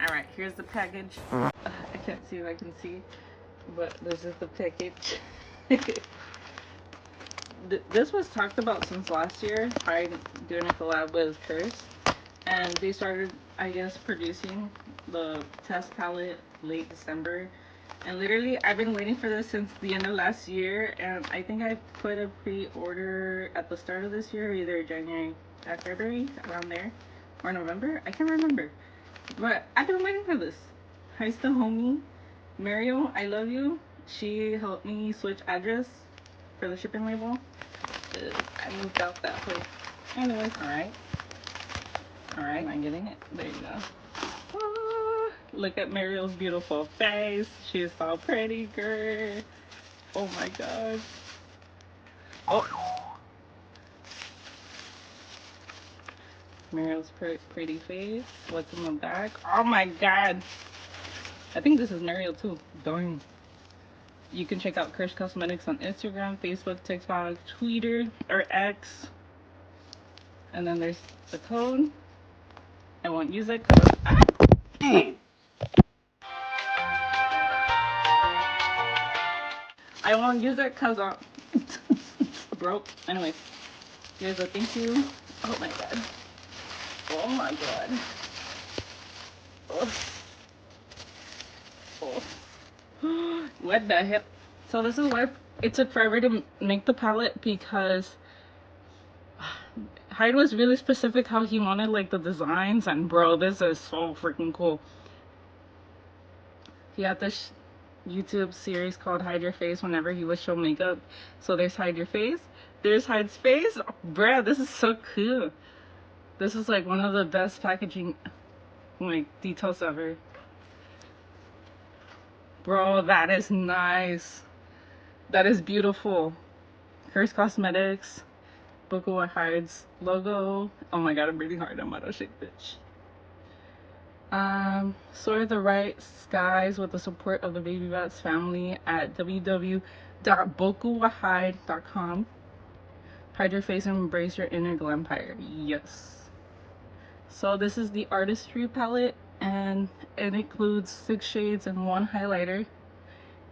Alright, here's the package. I can't see if I can see, but this is the package. This was talked about since last year, Hyde doing a collab with Curst, and they started, I guess, producing the test palette late December, and literally I've been waiting for this since the end of last year, and I think I put a pre-order at the start of this year, either January, February, around there, or November, I can't remember, but I've been waiting for this. Hyde's the homie. Mario, I love you. She helped me switch address for the shipping label. I moved out that way. Anyways, alright. Alright, am I getting it? There you go. Ah, look at Mariel's beautiful face. She's so pretty, girl. Oh my god. Oh. Mariel's pretty face. What's in the back? Oh my god. I think this is Mariel too. Darn. You can check out Curst Kosmetics on Instagram, Facebook, TikTok, Twitter, or X. And then there's the code. I won't use it because I won't use it because broke. Anyway, here's a thank you. Oh my god. Oh my god. Oh. Oh. What the hell? So this is why it took forever to make the palette, because Hyde was really specific how he wanted like the designs, and bro, this is so freaking cool. He had this YouTube series called Hyde Your Face whenever he would show makeup. So there's Hyde Your Face, there's Hyde's face. Oh, bruh, this is so cool. This is like one of the best packaging like details ever. Bro, that is nice. That is beautiful. Curst Kosmetics, Bokuwahyde's logo. Oh my god, I'm breathing hard. I'm out of shape, bitch. Soar the right skies with the support of the Baby Bats family at www.bokuwahyde.com. Hide your face and embrace your inner glampire. Yes. So this is the artistry palette, and it includes 6 shades and 1 highlighter.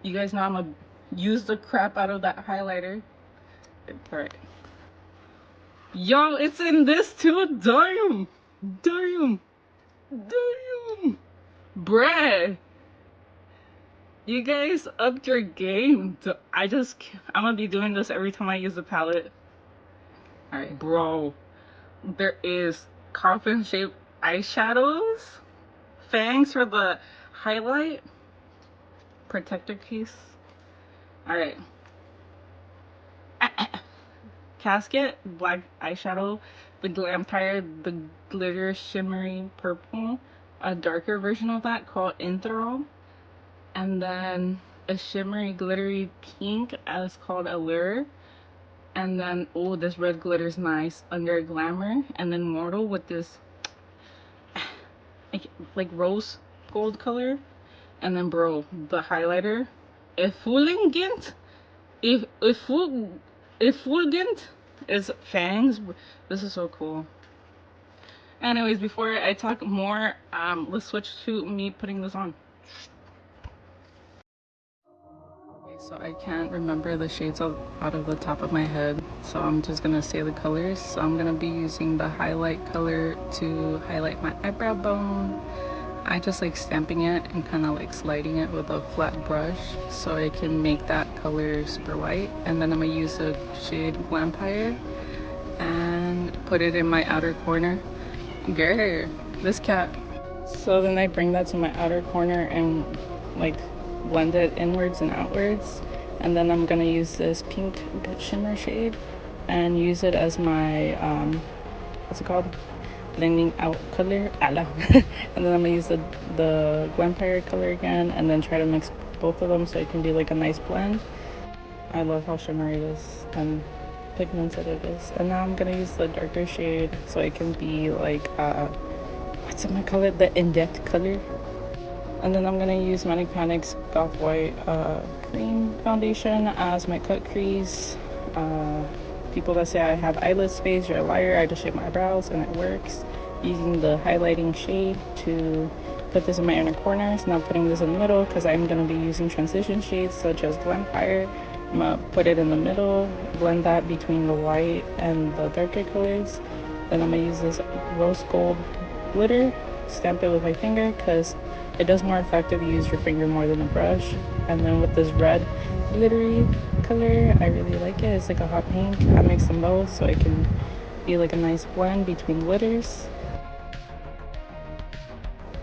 You guys know I'm gonna use the crap out of that highlighter. Alright. Yo, it's in this too. Damn. Damn. Damn. Bruh. You guys upped your game. I'm gonna be doing this every time I use the palette. Alright, bro. There is coffin shaped eyeshadows. Fangs for the highlight. Protector case. Alright. Casket, black eyeshadow, the glampire, the glitter shimmery purple, a darker version of that called Intro, and then a shimmery glittery pink as called Allure, and then oh, this red glitter's nice under Glamour, and then Mortal with this like rose gold color, and then bro, the highlighter, effulgent is Fangs. This is so cool. Anyways, before I talk more, let's switch to me putting this on. Okay, so I can't remember the shades out of the top of my head, so I'm just gonna say the colors. So I'm gonna be using the highlight color to highlight my eyebrow bone. I just like stamping it and kind of like sliding it with a flat brush so I can make that color super white. And then I'm gonna use the shade Glampire and put it in my outer corner. Grr, this cat. So then I bring that to my outer corner and like blend it inwards and outwards. And then I'm gonna use this pink shimmer shade and use it as my what's it called? Blending out color. And then I'm gonna use the Glampire color again, and then try to mix both of them so it can be like a nice blend. I love how shimmery it is and pigmented it is. And now I'm gonna use the darker shade so it can be like what's it gonna call it, the in-depth color. And then I'm gonna use Manic Panic's Goth White cream foundation as my cut crease. People that say I have eyelid space, you're a liar. I just shape my eyebrows and it works. Using the highlighting shade to put this in my inner corners. Now putting this in the middle because I'm going to be using transition shades such as Glampire. I'm going to put it in the middle, blend that between the white and the darker colors. Then I'm going to use this rose gold glitter, stamp it with my finger because it does more effective. You use your finger more than a brush. And then with this red glittery color, I really like it. It's like a hot pink. I mix them both so it can be like a nice blend between glitters.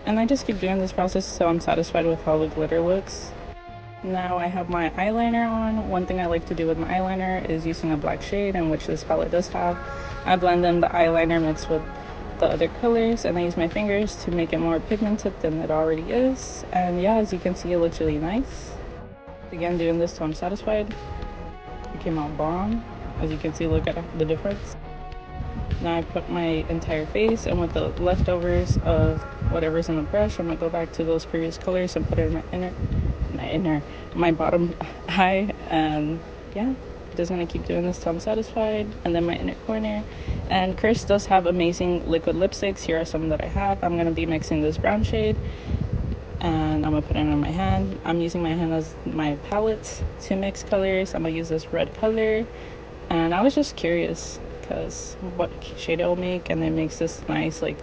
And I just keep doing this process so I'm satisfied with how the glitter looks. Now I have my eyeliner on. One thing I like to do with my eyeliner is using a black shade, in which this palette does have. I blend in the eyeliner mixed with the other colors, and I use my fingers to make it more pigmented than it already is. And yeah, as you can see, it looks really nice. Again, doing this till I'm satisfied. It came out bomb. As you can see, look at the difference. Now I put my entire face, and with the leftovers of whatever's in the brush, I'm gonna go back to those previous colors and put it in my bottom eye. And yeah, just gonna keep doing this till I'm satisfied. And then my inner corner. And Curst does have amazing liquid lipsticks. Here are some that I have. I'm gonna be mixing this brown shade, and I'm gonna put it on my hand. I'm using my hand as my palette to mix colors. I'm gonna use this red color, and I was just curious because what shade it will make, and it makes this nice like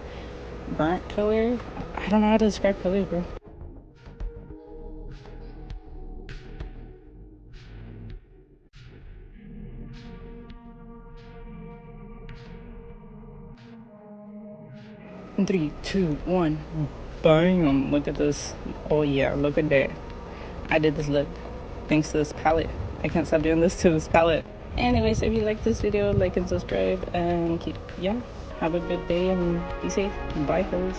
burnt color. I don't know how to describe colors, bro. In 3, 2, 1, bam! Look at this. Oh yeah, look at that. I did this look thanks to this palette. I can't stop doing this to this palette. Anyways, if you like this video, like and subscribe, and have a good day and be safe. Bye, hoes.